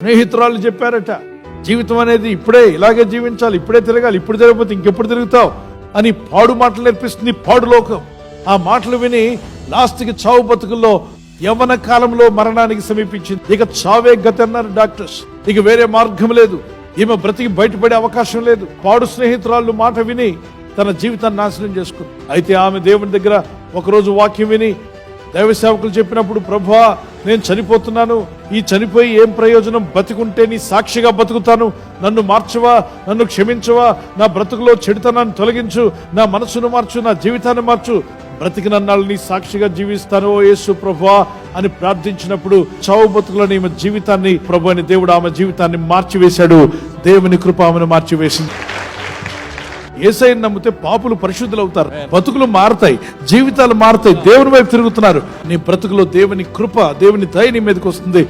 స్నేహితురాలు చెప్పారట, జీవితం అనేది ఇప్పుడే ఇలాగే జీవించాలి, ఇప్పుడే తిరగాలి, ఇప్పుడు తిరగకపోతే ఇంకెప్పుడు తిరుగుతావు అని పాడు మాటలు నేర్పిస్తుంది పాడు లోకం. ఆ మాటలు విని లాస్ట్కి చావు బతుకుల్లో యవ్వన కాలంలో మరణానికి సమీపించింది. ఇక చావే గతి అన్నారు డాక్టర్స్. ఇక వేరే మార్గం లేదు, ఈమె బ్రతికి బయటపడే అవకాశం లేదు. పాడు స్నేహితురాళ్ళు మాట విని తన జీవితాన్ని నాశనం చేసుకుంది. అయితే ఆమె దేవుని దగ్గర ఒకరోజు వాక్యం విని దైవ సేవకులు చెప్పినప్పుడు, ప్రభువా నేను చనిపోతున్నాను, ఈ చనిపోయి ఏం ప్రయోజనం, బతికుంటే నీ సాక్షిగా బతుకుతాను, నన్ను మార్చవా, నన్ను క్షమించవా, నా బ్రతుకులో చెడుతనాన్ని తొలగించు, నా మనసును మార్చు, నా జీవితాన్ని మార్చు, బ్రతికినన్నాళ్ళు నీ సాక్షిగా జీవిస్తాను ఓ యేసు ప్రభువా అని ప్రార్థించినప్పుడు చావు బతుకులను ఈమె జీవితాన్ని, ప్రభు అని దేవుడు ఆమె జీవితాన్ని మార్చివేశాడు. దేవుని కృప ఆమెను మార్చివేసింది. యేసయ్యను నమ్మితే పాపులు పరిశుద్ధులు అవుతారు, బతుకులు మారుతాయి, జీవితాలు మారుతాయి, దేవుని వైపు తిరుగుతున్నారు. నీ బ్రతుకులో దేవుని కృప, దేవుని దయ నీ మీదకి వస్తుంది.